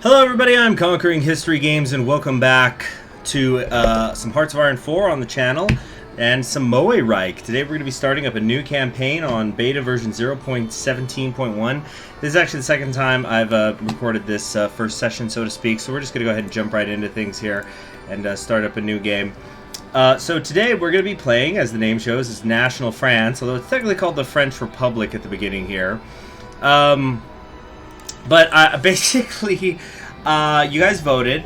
Hello everybody, I'm Conquering History Games and welcome back to some Hearts of Iron 4 on the channel and some Moereich. Today we're going to be starting up a new campaign on beta version 0.17.1. This is actually the second time I've recorded this first session, so to speak, so we're just going to go ahead and jump right into things here and start up a new game. So today we're going to be playing, as the name shows, is National France, although it's technically called the French Republic at the beginning here. But basically, you guys voted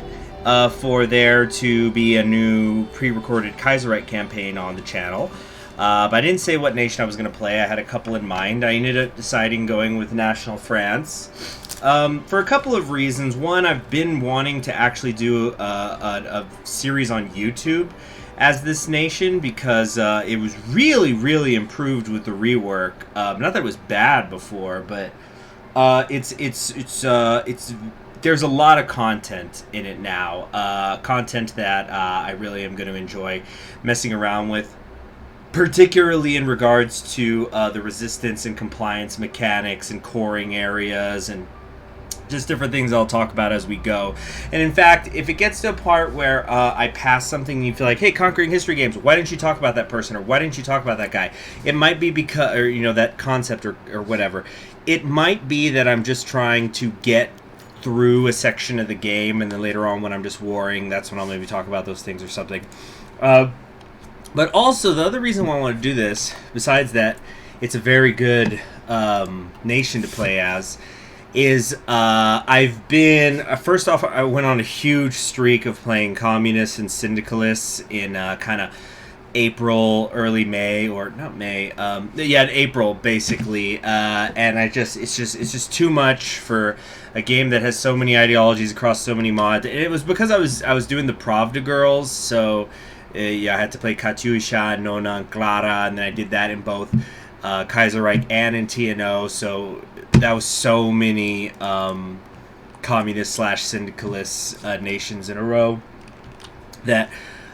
for there to be a new pre-recorded Kaiserreich campaign on the channel. But I didn't say what nation I was going to play. I had a couple in mind. I ended up deciding going with National France for a couple of reasons. One, I've been wanting to actually do a series on YouTube as this nation because it was really improved with the rework. Not that it was bad before, but there's a lot of content in it now. Content that I really am going to enjoy messing around with, particularly in regards to the resistance and compliance mechanics and coring areas and just different things I'll talk about as we go. And in fact, if it gets to a part where I pass something and you feel like, hey, Conquering History Games, why didn't you talk about that person, or why didn't you talk about that guy? It might be because, or, you know, that concept or whatever. It might be that I'm just trying to get through a section of the game, and then later on when I'm just warring, that's when I'll maybe talk about those things or something. But also, the other reason why I want to do this, besides that it's a very good nation to play as, is I've been, first off, I went on a huge streak of playing communists and syndicalists in kind of April, early May, or not May, yeah, April basically, and it's just too much for a game that has so many ideologies across so many mods. And it was because I was doing the Pravda girls, so yeah, I had to play Katyusha, Nona, and Clara, and then I did that in both Kaiserreich and in TNO, so that was so many communist / syndicalist nations in a row that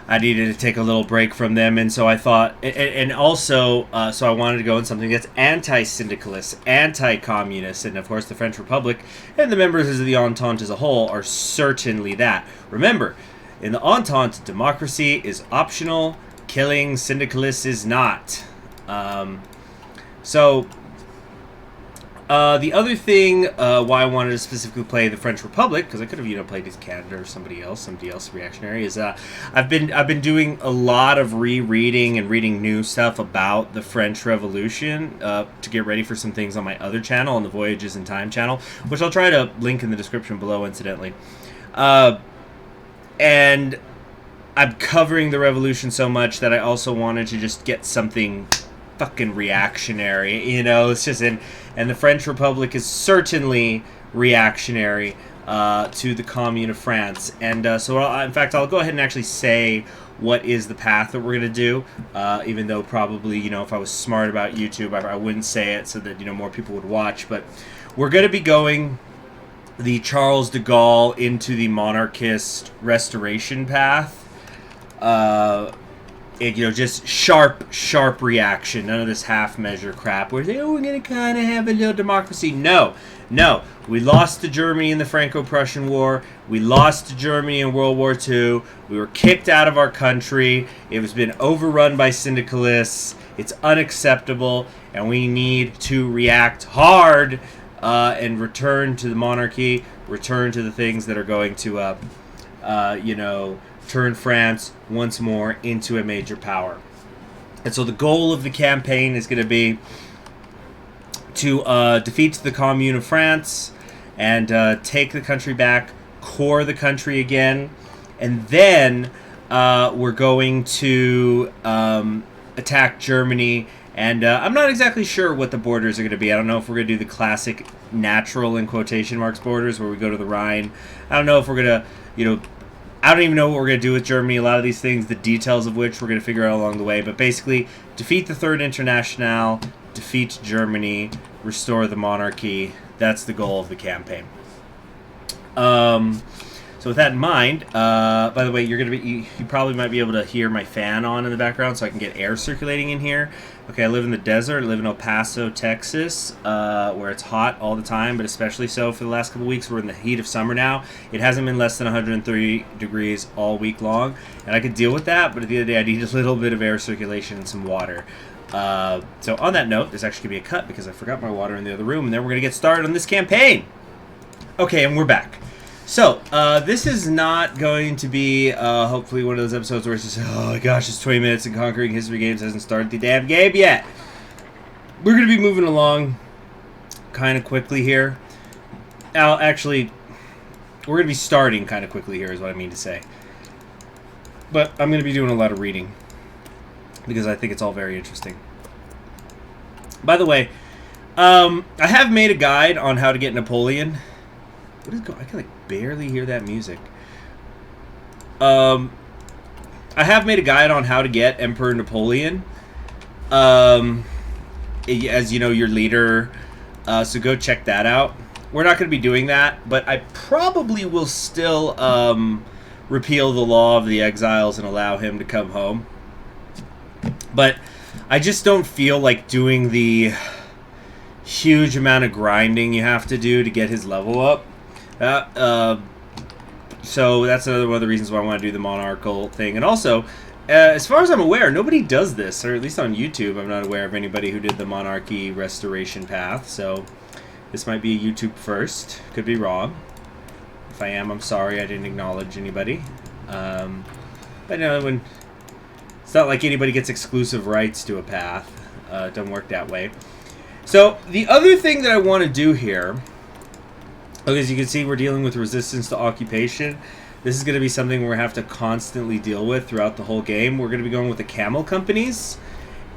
I needed to take a little break from them. And so I thought, and also, so I wanted to go in something that's anti-syndicalist, anti-communist, and of course the French Republic and the members of the Entente as a whole are certainly that. Remember, in the Entente, democracy is optional, killing syndicalists is not. The other thing why I wanted to specifically play the French Republic, because I could have played as Canada or somebody else reactionary, is I've been doing a lot of rereading and reading new stuff about the French Revolution to get ready for some things on my other channel, on the Voyages in Time channel, which I'll try to link in the description below, incidentally. And I'm covering the Revolution so much that I also wanted to just get something fucking reactionary, it's just and the French Republic is certainly reactionary to the Commune of France, and so in fact I'll go ahead and actually say what is the path that we're going to do, even though probably, if I was smart about YouTube, I wouldn't say it so that, more people would watch, but we're going to be going the Charles de Gaulle into the monarchist restoration path. Just sharp reaction. None of this half-measure crap where they, we're going to kind of have a little democracy. No. We lost to Germany in the Franco-Prussian War. We lost to Germany in World War II. We were kicked out of our country. It has been overrun by syndicalists. It's unacceptable, and we need to react hard and return to the monarchy, return to the things that are going to, turn France once more into a major power. And so the goal of the campaign is going to be to defeat the Commune of France and take the country back, core the country again, and then we're going to attack Germany. And I'm not exactly sure what the borders are going to be. I don't know if we're going to do the classic natural, in quotation marks, borders where we go to the Rhine. I don't know if we're going to, I don't even know what we're going to do with Germany. A lot of these things, the details of which we're going to figure out along the way. But basically, defeat the Third Internationale, defeat Germany, restore the monarchy. That's the goal of the campaign. So with that in mind, by the way, you probably might be able to hear my fan on in the background, so I can get air circulating in here. Okay, I live in the desert. I live in El Paso, Texas, where it's hot all the time, but especially so for the last couple weeks. We're in the heat of summer now. It hasn't been less than 103 degrees all week long, and I could deal with that. But at the end of the day, I need a little bit of air circulation and some water. So on that note, there's actually going to be a cut because I forgot my water in the other room, and then we're going to get started on this campaign. Okay, and we're back. So, this is not going to be, hopefully one of those episodes where it's just, oh my gosh, it's 20 minutes and Conquering History Games hasn't started the damn game yet. We're going to be moving along kind of quickly here. Actually, we're going to be starting kind of quickly here is what I mean to say. But I'm going to be doing a lot of reading because I think it's all very interesting. By the way, I have made a guide on how to get Napoleon. What is going? I can like barely hear that music. I have made a guide on how to get Emperor Napoleon. As you know, your leader. So go check that out. We're not going to be doing that, but I probably will still repeal the law of the exiles and allow him to come home. But I just don't feel like doing the huge amount of grinding you have to do to get his level up. So that's another one of the reasons why I want to do the monarchical thing. And also, as far as I'm aware, nobody does this, or at least on YouTube, I'm not aware of anybody who did the monarchy restoration path. So this might be a YouTube first. Could be wrong. If I am, I'm sorry. I didn't acknowledge anybody. But you know, when it's not like anybody gets exclusive rights to a path. It doesn't work that way. So the other thing that I want to do here. Okay, as you can see, we're dealing with resistance to occupation. This is going to be something we're going to have to constantly deal with throughout the whole game. We're going to be going with the camel companies.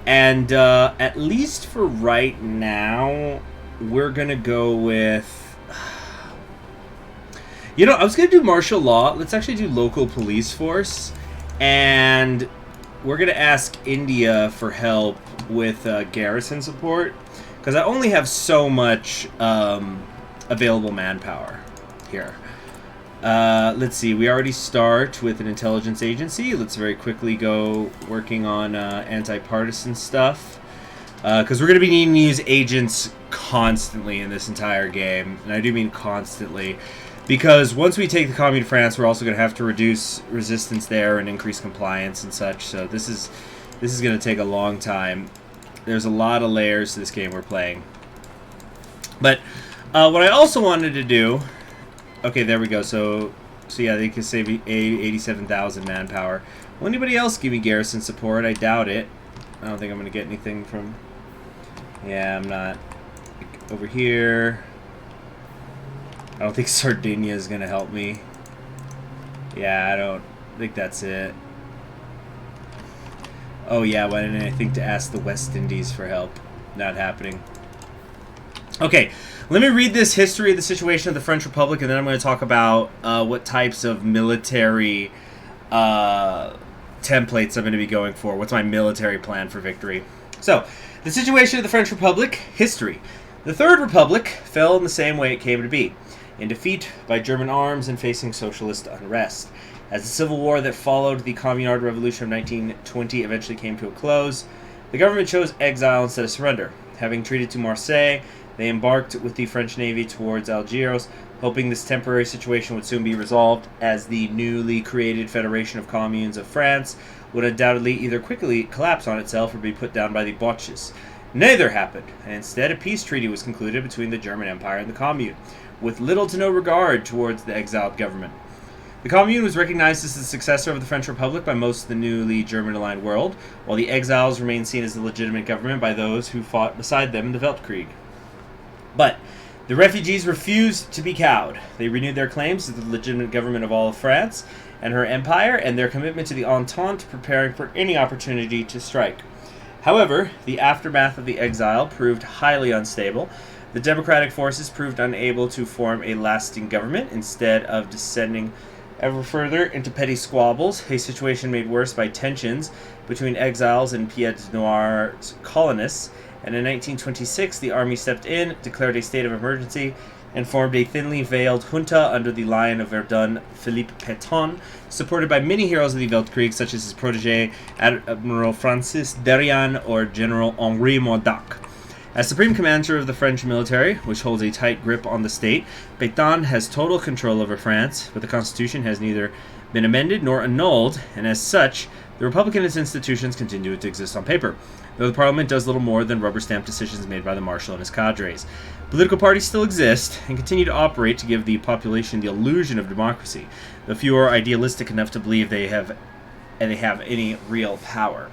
And at least for right now, we're going to go with... You know, I was going to do martial law. Let's actually do local police force. And we're going to ask India for help with garrison support. Because I only have so much... available manpower here. Let's see. We already start with an intelligence agency. Let's very quickly go working on anti-partisan stuff. Because we're going to be needing to use agents constantly in this entire game. And I do mean constantly. Because once we take the Commune of France, we're also going to have to reduce resistance there and increase compliance and such. So this is going to take a long time. There's a lot of layers to this game we're playing. But... what I also wanted to do... Okay, there we go. So yeah, they can save 87,000 manpower. Will anybody else give me garrison support? I doubt it. I don't think I'm going to get anything from... Yeah, I'm not. Over here... I don't think Sardinia is going to help me. Yeah, I don't think that's it. Oh yeah, why didn't I think to ask the West Indies for help? Not happening. Okay, let me read this history of the situation of the French Republic, and then I'm going to talk about what types of military templates I'm going to be going for. What's my military plan for victory? So, the situation of the French Republic, history. The Third Republic fell in the same way it came to be, in defeat by German arms and facing socialist unrest. As the civil war that followed the Communard Revolution of 1920 eventually came to a close, the government chose exile instead of surrender. Having treated to Marseille, they embarked with the French Navy towards Algiers, hoping this temporary situation would soon be resolved, as the newly created Federation of Communes of France would undoubtedly either quickly collapse on itself or be put down by the Boches. Neither happened, and instead a peace treaty was concluded between the German Empire and the Commune, with little to no regard towards the exiled government. The Commune was recognized as the successor of the French Republic by most of the newly German-aligned world, while the exiles remained seen as the legitimate government by those who fought beside them in the Weltkrieg. But the refugees refused to be cowed. They renewed their claims to the legitimate government of all of France and her empire, and their commitment to the Entente, preparing for any opportunity to strike. However, the aftermath of the exile proved highly unstable. The democratic forces proved unable to form a lasting government, instead of descending ever further into petty squabbles, a situation made worse by tensions between exiles and Pied Noir's colonists. And in 1926, the army stepped in, declared a state of emergency, and formed a thinly veiled junta under the Lion of Verdun, Philippe Pétain, supported by many heroes of the Weltkrieg, such as his protege, Admiral Francis Derian or General Henri Moereich. As supreme commander of the French military, which holds a tight grip on the state, Pétain has total control over France, but the constitution has neither been amended nor annulled, and as such, the Republic and its institutions continue to exist on paper, though the Parliament does little more than rubber-stamp decisions made by the Marshal and his cadres. Political parties still exist and continue to operate to give the population the illusion of democracy, though few are idealistic enough to believe they have any real power.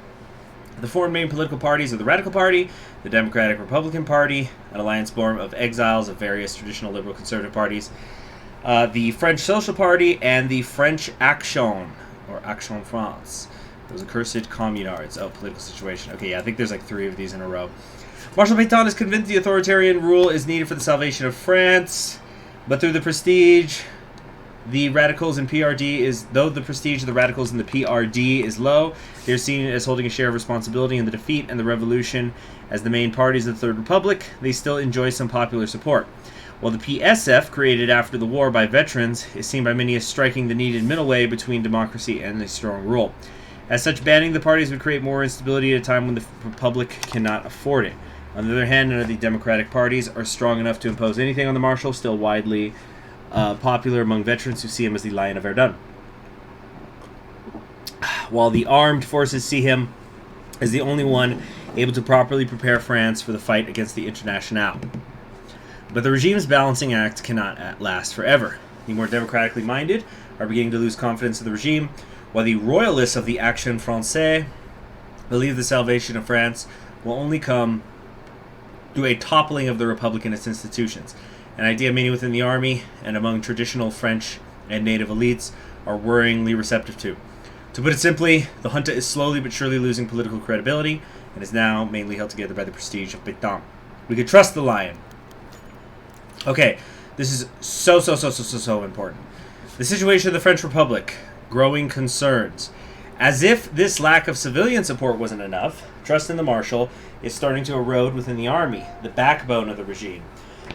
The four main political parties are the Radical Party, the Democratic Republican Party, an alliance born of exiles of various traditional liberal conservative parties, the French Social Party, and the French Action, or Action France. Those accursed communards. Oh, political situation. Okay, yeah, I think there's like 3 of these in a row. Marshal Pétain is convinced the authoritarian rule is needed for the salvation of France, but through the prestige, the radicals in PRD is, though the prestige of the radicals in the PRD is low, they're seen as holding a share of responsibility in the defeat and the revolution. As the main parties of the Third Republic, they still enjoy some popular support. While the PSF, created after the war by veterans, is seen by many as striking the needed middle way between democracy and a strong rule. As such, banning the parties would create more instability at a time when the Republic cannot afford it. On the other hand, none of the democratic parties are strong enough to impose anything on the Marshal, still widely popular among veterans who see him as the Lion of Verdun. While the armed forces see him as the only one able to properly prepare France for the fight against the Internationale. But the regime's balancing act cannot last forever. The more democratically minded are beginning to lose confidence in the regime, while the royalists of the Action Française believe the salvation of France will only come through a toppling of the Republic and its institutions. An idea many within the army and among traditional French and native elites are worryingly receptive to. To put it simply, the junta is slowly but surely losing political credibility and is now mainly held together by the prestige of Pétain. We could trust the Lion. Okay, this is so important. The situation of the French Republic, growing concerns. As if this lack of civilian support wasn't enough, trust in the Marshal is starting to erode within the army, the backbone of the regime.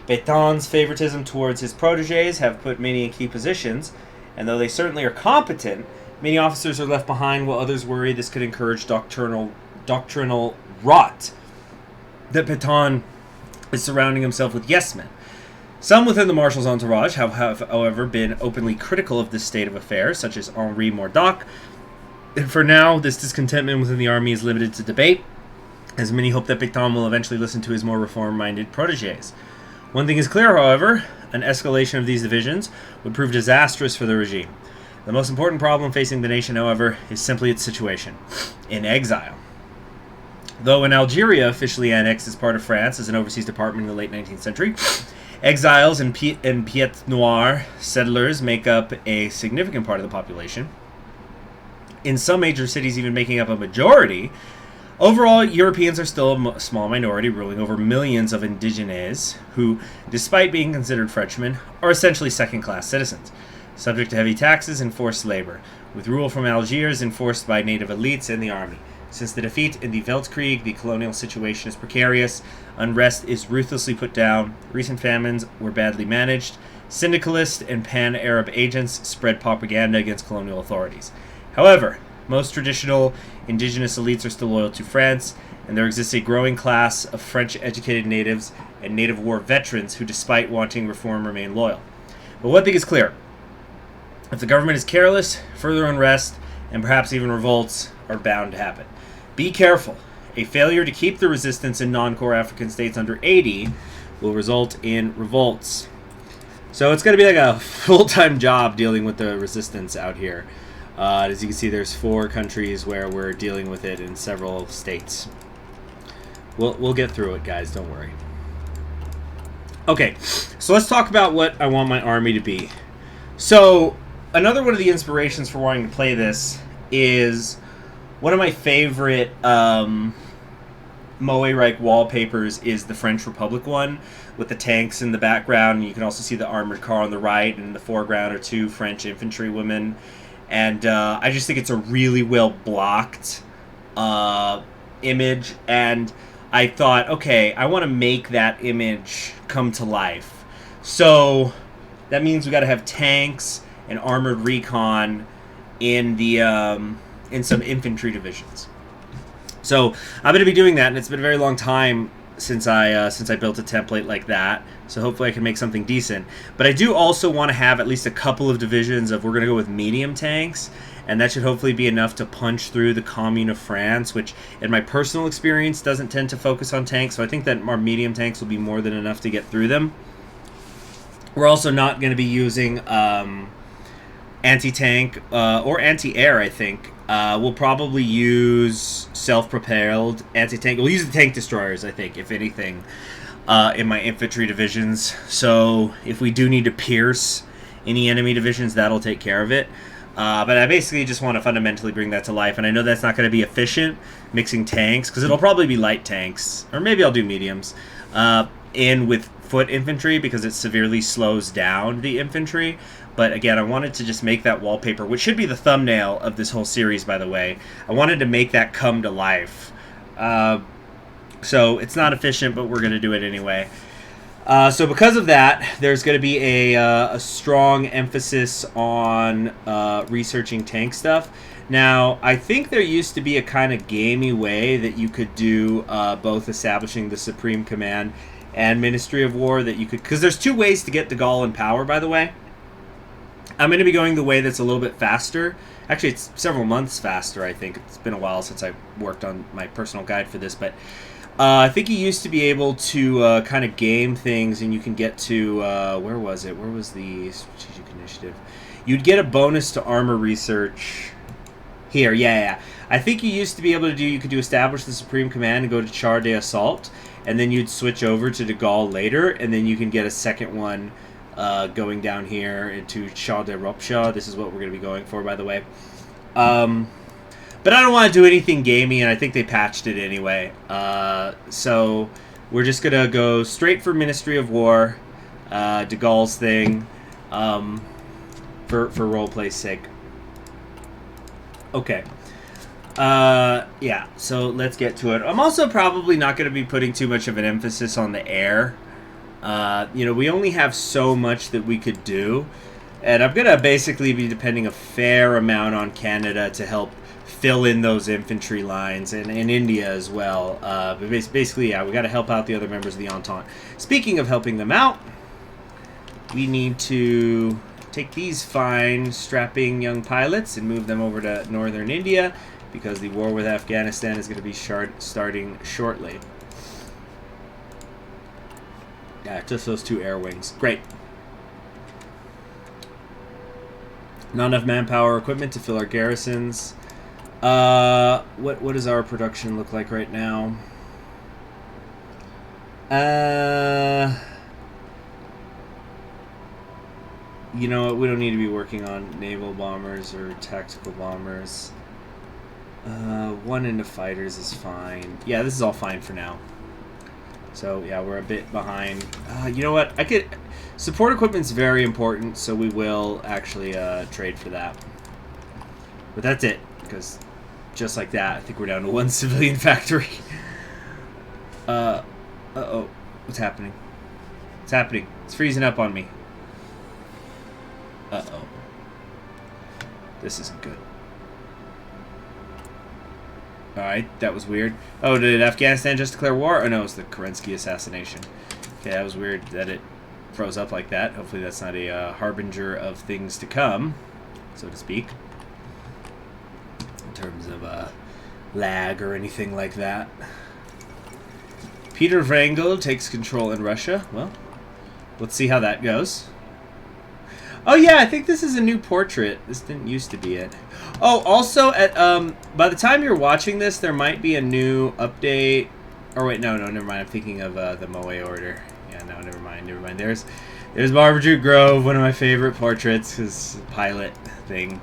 Pétain's favoritism towards his proteges have put many in key positions, and though they certainly are competent, many officers are left behind while others worry this could encourage doctrinal rot. That Pétain is surrounding himself with yes-men. Some within the Marshal's entourage have, however, been openly critical of this state of affairs, such as Henri Moereich. And for now, this discontentment within the army is limited to debate, as many hope that Pétain will eventually listen to his more reform-minded proteges. One thing is clear, however, an escalation of these divisions would prove disastrous for the regime. The most important problem facing the nation, however, is simply its situation in exile. Though when Algeria officially annexed as part of France as an overseas department in the late 19th century, exiles and Pied Noir settlers make up a significant part of the population. In some major cities even making up a majority, overall, Europeans are still a small minority, ruling over millions of indigenes who, despite being considered Frenchmen, are essentially second-class citizens, subject to heavy taxes and forced labor, with rule from Algiers enforced by native elites and the army. Since the defeat in the Weltkrieg, the colonial situation is precarious, unrest is ruthlessly put down, recent famines were badly managed, syndicalist and pan-Arab agents spread propaganda against colonial authorities. However, most traditional indigenous elites are still loyal to France, and there exists a growing class of French-educated natives and native war veterans who, despite wanting reform, remain loyal. But one thing is clear. If the government is careless, further unrest, and perhaps even revolts are bound to happen. Be careful. A failure to keep the resistance in non-core African states under 80 will result in revolts. So it's going to be like a full-time job dealing with the resistance out here. As you can see, there's 4 countries where we're dealing with it in several states. We'll get through it, guys. Don't worry. Okay, so let's talk about what I want my army to be. So another one of the inspirations for wanting to play this is one of my favorite Moereich wallpapers is the French Republic one with the tanks in the background. You can also see the armored car on the right, and in the foreground are 2 French infantry women. And I just think it's a really well blocked image, and I thought, okay, I want to make that image come to life. So that means we got to have tanks and armored recon in the in some infantry divisions. So I'm going to be doing that, and it's been a very long time since I built a template like that. So hopefully I can make something decent. But I do also want to have at least a couple of divisions of, we're going to go with medium tanks, and that should hopefully be enough to punch through the Commune of France, which in my personal experience doesn't tend to focus on tanks. So I think that our medium tanks will be more than enough to get through them. We're also not going to be using anti-tank or anti-air, I think. We'll probably use self-propelled anti-tank. We'll use the tank destroyers, I think, if anything, in my infantry divisions. So if we do need to pierce any enemy divisions, that'll take care of it. But I basically just want to fundamentally bring that to life. And I know that's not going to be efficient, mixing tanks, because it'll probably be light tanks. Or maybe I'll do mediums. In with foot infantry, because it severely slows down the infantry. But again, I wanted to just make that wallpaper, which should be the thumbnail of this whole series, by the way. I wanted to make that come to life. So it's not efficient, but we're going to do it anyway. So because of that, there's going to be a strong emphasis on researching tank stuff. Now, I think there used to be a kind of gamey way that you could do both establishing the Supreme Command and Ministry of War, that you could... Because there's two ways to get de Gaulle in power, by the way. I'm going to be going the way that's a little bit faster. Actually, it's several months faster, I think. It's been a while since I worked on my personal guide for this, but I think you used to be able to kind of game things, and you can get to... where was it? Where was the strategic initiative? You'd get a bonus to armor research... Here, yeah. I think you used to be able to do... You could do establish the Supreme Command and go to Char d'Assault, and then you'd switch over to de Gaulle later, and then you can get a second one... going down here into Char de Ropsha. This is what we're going to be going for, by the way. But I don't want to do anything gamey, and I think they patched it anyway. So we're just going to go straight for Ministry of War, de Gaulle's thing, for roleplay's sake. Okay. Yeah, so let's get to it. I'm also probably not going to be putting too much of an emphasis on the air. We only have so much that we could do, and I'm going to basically be depending a fair amount on Canada to help fill in those infantry lines, and India as well. But basically, yeah, we got to help out the other members of the Entente. Speaking of helping them out, we need to take these fine, strapping young pilots and move them over to northern India, because the war with Afghanistan is going to be starting shortly. Yeah, just those two air wings. Great. Not enough manpower or equipment to fill our garrisons. What does our production look like right now? You know what? We don't need to be working on naval bombers or tactical bombers. 1 into fighters is fine. Yeah, this is all fine for now. So, yeah, we're a bit behind. You know what? Support equipment's very important, so we will actually trade for that. But that's it, because just like that, I think we're down to 1 civilian factory. Uh-oh. What's happening? What's happening? It's freezing up on me. Uh-oh. This isn't good. Alright, that was weird. Oh, did Afghanistan just declare war? Oh, no, it was the Kerensky assassination. Okay, that was weird that it froze up like that. Hopefully that's not a harbinger of things to come, so to speak. In terms of lag or anything like that. Peter Wrangel takes control in Russia. Well, let's see how that goes. Oh yeah, I think this is a new portrait. This didn't used to be it. Oh, also, by the time you're watching this, there might be a new update. Or wait, no, never mind. I'm thinking of the Moereich order. Yeah, no, never mind. There's Marmaduke Grove, one of my favorite portraits, his pilot thing.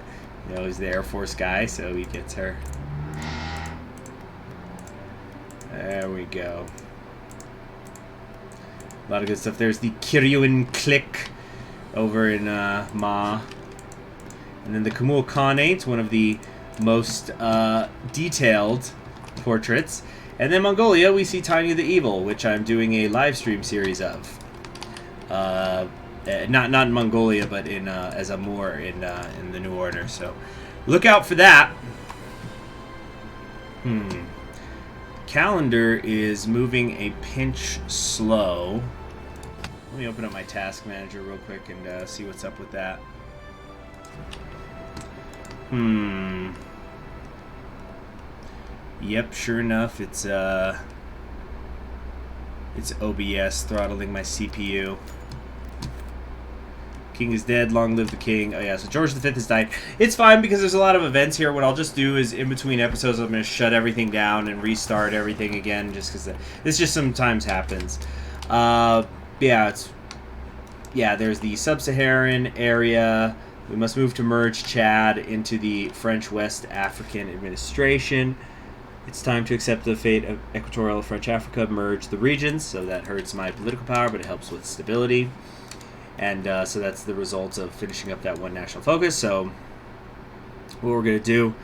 You know, he's the Air Force guy, so he gets her. There we go. A lot of good stuff. There's the Kiryuin clique over in Ma. And then the Kumul Khanate, one of the most detailed portraits. And then Mongolia, we see Tanya the Evil, which I'm doing a live stream series of. Not in Mongolia, but in as a Moor in the New Order. So look out for that. Calendar is moving a pinch slow. Let me open up my task manager real quick and see what's up with that. Yep, sure enough, it's OBS throttling my CPU. King is dead, long live the king. Oh yeah, so George V has died. It's fine because there's a lot of events here. What I'll just do is in between episodes, I'm going to shut everything down and restart everything again, just because this just sometimes happens. There's the sub-Saharan area. We must move to merge Chad into the French West African administration. It's time to accept the fate of Equatorial French Africa, merge the regions. So that hurts my political power, but it helps with stability. And so that's the result of finishing up that one national focus. So what we're going to do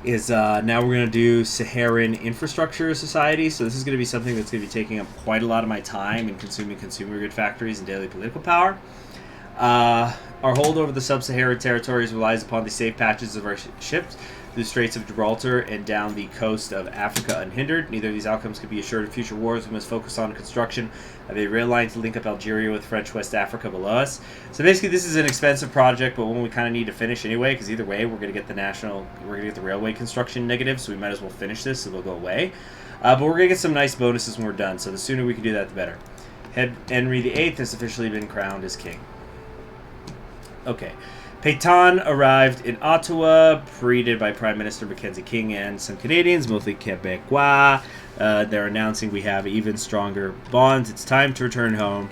is now we're going to do Saharan Infrastructure Society. So this is going to be something that's going to be taking up quite a lot of my time and consuming consumer good factories and daily political power. Our hold over the sub-Saharan territories relies upon the safe passage of our ships through the Straits of Gibraltar and down the coast of Africa unhindered. Neither of these outcomes could be assured of future wars. We must focus on construction of a rail line to link up Algeria with French West Africa below us. So basically, this is an expensive project, but one we kind of need to finish anyway, because either way, we're going to get the railway construction negative, so we might as well finish this, so it'll go away. But we're going to get some nice bonuses when we're done, so the sooner we can do that, the better. Henry VIII has officially been crowned as king. Okay. Pétain arrived in Ottawa, greeted by Prime Minister Mackenzie King and some Canadians, mostly Quebecois. They're announcing we have even stronger bonds. It's time to return home.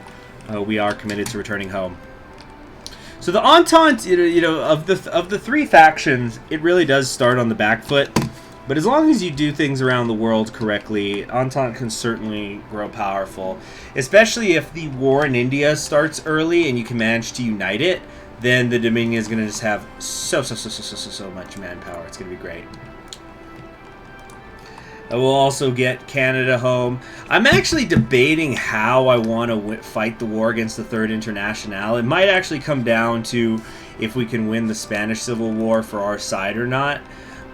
We are committed to returning home. So the Entente, of the three factions, it really does start on the back foot. But as long as you do things around the world correctly, Entente can certainly grow powerful. Especially if the war in India starts early and you can manage to unite it. Then the Dominion is going to just have so much manpower. It's going to be great. I will also get Canada home. I'm actually debating how I want to fight the war against the Third International. It might actually come down to if we can win the Spanish Civil War for our side or not.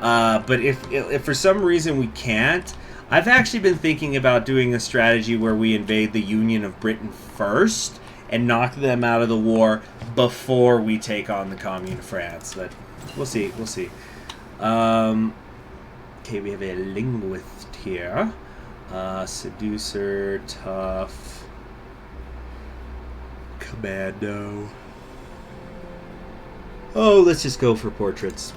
But if for some reason we can't, I've actually been thinking about doing a strategy where we invade the Union of Britain first and knock them out of the war before we take on the Commune of France. But we'll see. Okay, we have a linguist here. Seducer, tough, commando. Oh, let's just go for portraits.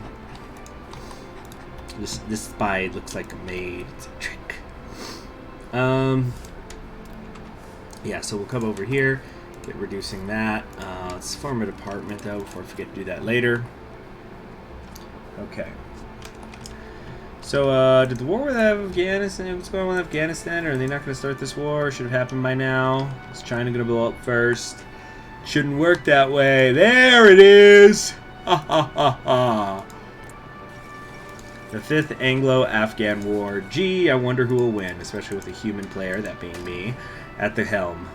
This spy looks like a maid. It's a trick. Yeah, so we'll come over here. Get reducing that. Let's form a department though before I forget to do that later. Okay. So, did the war with Afghanistan? What's going on with Afghanistan? Are they not going to start this war? Should have happened by now. Is China going to blow up first? Shouldn't work that way. There it is. Ha ha ha ha. The 5th Anglo-Afghan War. Gee, I wonder who will win, especially with a human player, that being me, at the helm.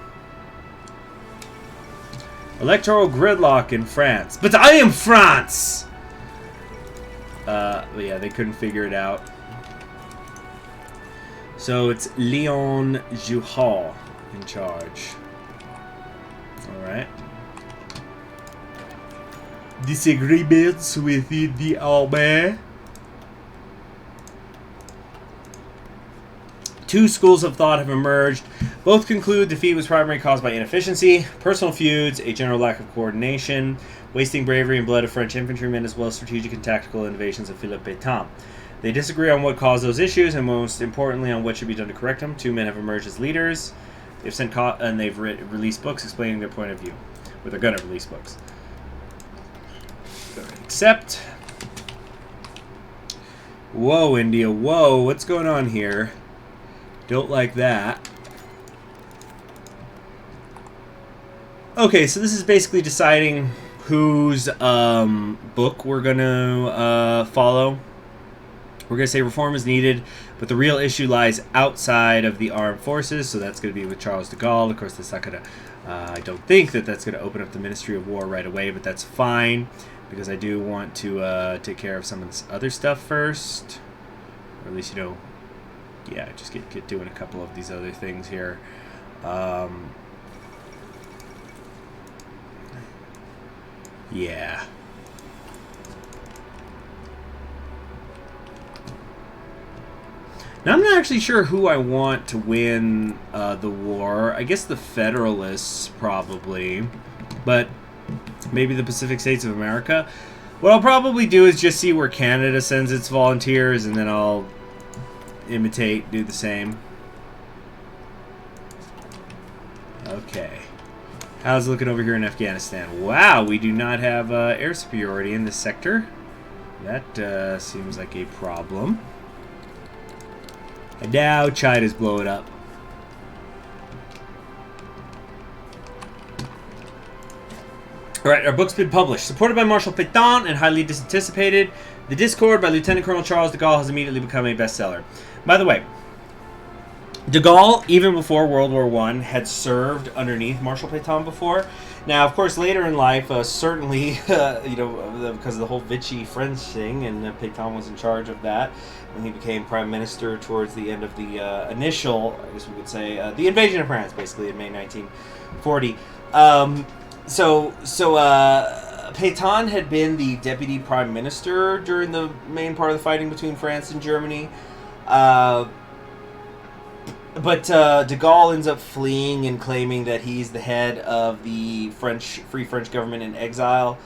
Electoral gridlock in France. But I am France! But yeah, they couldn't figure it out. So it's Leon Juhal in charge. Alright. Disagreements within the army. Two schools of thought have emerged. Both conclude defeat was primarily caused by inefficiency, personal feuds, a general lack of coordination, wasting bravery and blood of French infantrymen, as well as strategic and tactical innovations of Philippe Pétain. They disagree on what caused those issues, and most importantly on what should be done to correct them. Two men have emerged as leaders. They've released books explaining their point of view. Or they're going to release books. Accept. Whoa, India. Whoa, what's going on here? Don't like that. Okay, so this is basically deciding whose book we're going to follow. We're going to say reform is needed, but the real issue lies outside of the armed forces, so that's going to be with Charles de Gaulle. Of course, that's not going to I don't think that that's going to open up the Ministry of War right away, but that's fine because I do want to take care of some of this other stuff first, or at least, you know, yeah, just get doing a couple of these other things here. Yeah. Now, I'm not actually sure who I want to win the war. I guess the Federalists, probably. But maybe the Pacific States of America. What I'll probably do is just see where Canada sends its volunteers, and then I'll imitate, do the same. Okay. How's it looking over here in Afghanistan? Wow, we do not have air superiority in this sector. That seems like a problem. And now China's blowing up. Alright, our book's been published. Supported by Marshal Pétain and highly disanticipated, The Discord by Lieutenant Colonel Charles de Gaulle has immediately become a bestseller. By the way, de Gaulle, even before World War I, had served underneath Marshal Pétain before. Now, of course, later in life, certainly, you know, because of the whole Vichy French thing, and Pétain was in charge of that when he became prime minister towards the end of the initial, I guess we could say, the invasion of France, basically, in May 1940. Pétain had been the deputy prime minister during the main part of the fighting between France and Germany. But de Gaulle ends up fleeing and claiming that he's the head of the Free French government in exile.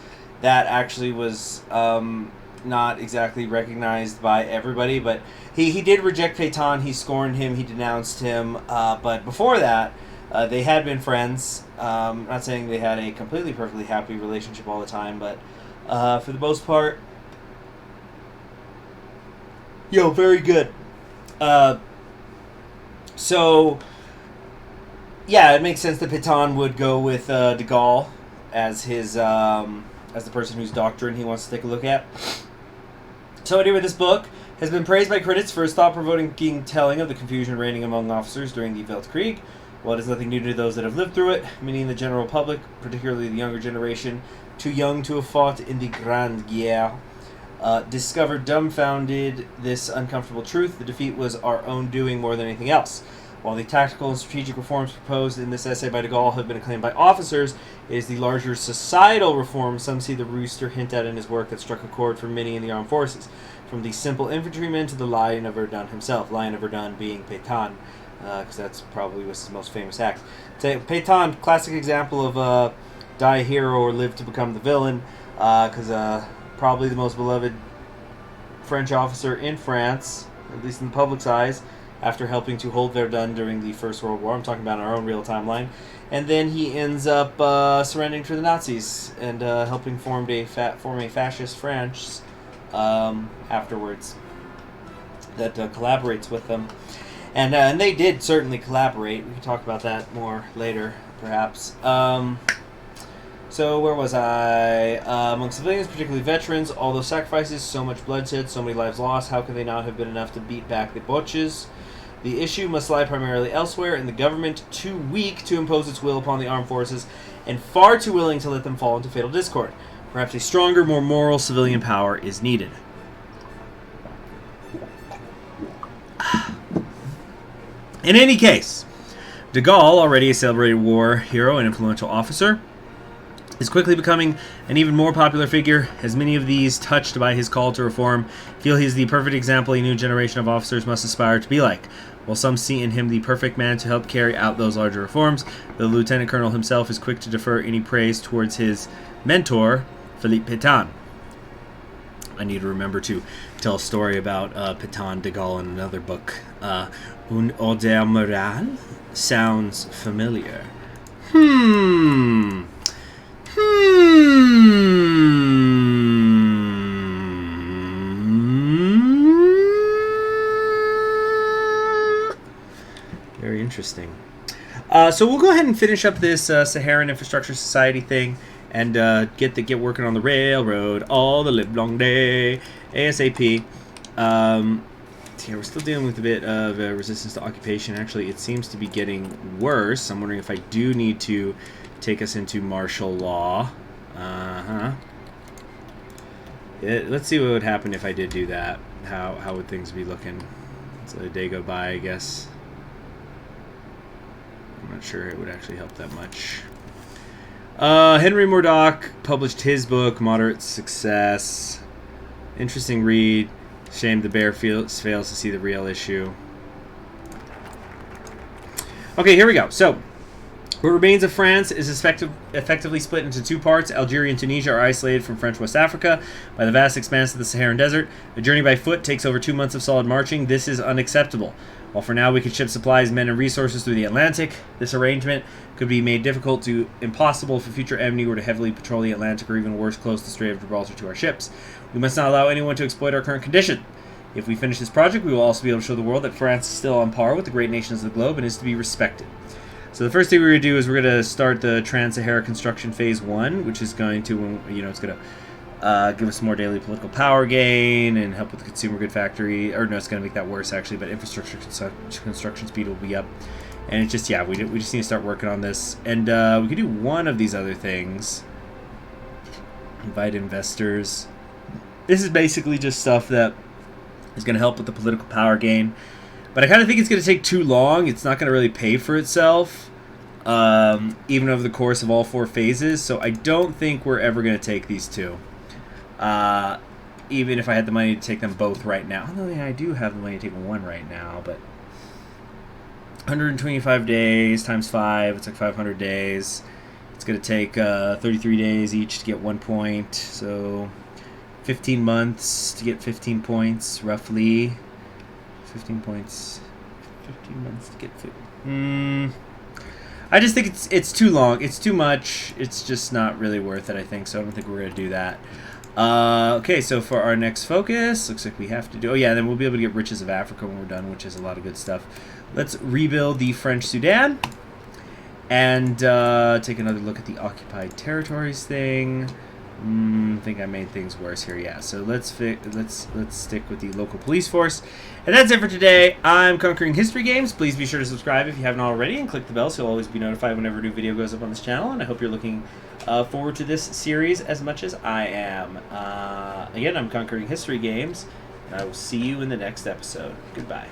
That actually was not exactly recognized by everybody, but he did reject Pétain. He scorned him. He denounced him. But before that, they had been friends. Not saying they had a completely perfectly happy relationship all the time, but for the most part, very good. So, yeah, it makes sense that Pétain would go with de Gaulle as his as the person whose doctrine he wants to take a look at. So anyway, this book has been praised by critics for its thought-provoking telling of the confusion reigning among officers during the Weltkrieg. While it is nothing new to those that have lived through it, many in the general public, particularly the younger generation, too young to have fought in the Grande Guerre, discovered dumbfounded this uncomfortable truth. The defeat was our own doing more than anything else. While the tactical and strategic reforms proposed in this essay by de Gaulle have been acclaimed by officers, it is the larger societal reforms some see the rooster hint at in his work that struck a chord for many in the armed forces, from the simple infantryman to the Lion of Verdun himself, Lion of Verdun being Pétain, because that's probably was his most famous act. Pétain, classic example of die a hero or live to become the villain, because probably the most beloved French officer in France, at least in the public's eyes, after helping to hold Verdun during the First World War. I'm talking about our own real timeline. And then he ends up surrendering to the Nazis and helping form a fascist France afterwards that collaborates with them. And they did certainly collaborate. We can talk about that more later, perhaps. So where was I? Among civilians, particularly veterans, all those sacrifices, so much bloodshed, so many lives lost, how could they not have been enough to beat back the Boches? The issue must lie primarily elsewhere, in the government too weak to impose its will upon the armed forces, and far too willing to let them fall into fatal discord. Perhaps a stronger, more moral civilian power is needed. In any case, de Gaulle, already a celebrated war hero and influential officer, is quickly becoming an even more popular figure, as many of these, touched by his call to reform, feel he is the perfect example a new generation of officers must aspire to be like, while some see in him the perfect man to help carry out those larger reforms. The lieutenant colonel himself is quick to defer any praise towards his mentor, Philippe Pétain. I need to remember to tell a story about Pétain de Gaulle in another book. Un odeur morale sounds familiar. Very interesting. So we'll go ahead and finish up this Saharan Infrastructure Society thing and get working on the railroad all the live long day ASAP. Yeah, we're still dealing with a bit of resistance to occupation. Actually, it seems to be getting worse. I'm wondering if I do need to take us into martial law. Let's see what would happen if I did do that. How would things be looking? Let's let a day go by, I guess. I'm not sure it would actually help that much. Henry Murdoch published his book, Moderate Success. Interesting read. Shame the bear fails to see the real issue. Okay, here we go. So, what remains of France is effectively split into two parts. Algeria and Tunisia are isolated from French West Africa by the vast expanse of the Saharan Desert. A journey by foot takes over 2 months of solid marching. This is unacceptable. While for now we can ship supplies, men, and resources through the Atlantic, this arrangement could be made difficult to impossible if a future enemy were to heavily patrol the Atlantic or even worse, close the Strait of Gibraltar to our ships. We must not allow anyone to exploit our current condition. If we finish this project, we will also be able to show the world that France is still on par with the great nations of the globe and is to be respected. So the first thing we're going to do is we're going to start the Trans-Sahara Construction Phase 1, which is going to, it's going to give us more daily political power gain and help with the consumer good factory. Or no, it's going to make that worse, actually, but infrastructure construction speed will be up. And it's just, we just need to start working on this. And we could do one of these other things. Invite investors. This is basically just stuff that is going to help with the political power gain. But I kind of think it's going to take too long. It's not going to really pay for itself, even over the course of all 4 phases. So I don't think we're ever going to take these 2. Even if I had the money to take them both right now. Although, I do have the money to take one right now, but 125 days times 5, it's like 500 days. It's going to take 33 days each to get 1 point. So 15 months to get 15 points, roughly. 15 points. 15 months to get 15. I just think it's too long. It's too much. It's just not really worth it, I think. So I don't think we're going to do that. Okay, so for our next focus, looks like we have to do... Oh, yeah, then we'll be able to get Riches of Africa when we're done, which is a lot of good stuff. Let's rebuild the French Sudan. And take another look at the occupied territories thing. I think I made things worse here. Yeah, so let's stick with the local police force. And that's it for today. I'm Conquering History Games. Please be sure to subscribe if you haven't already and click the bell so you'll always be notified whenever a new video goes up on this channel. And I hope you're looking forward to this series as much as I am. Again, I'm Conquering History Games, and I will see you in the next episode. Goodbye.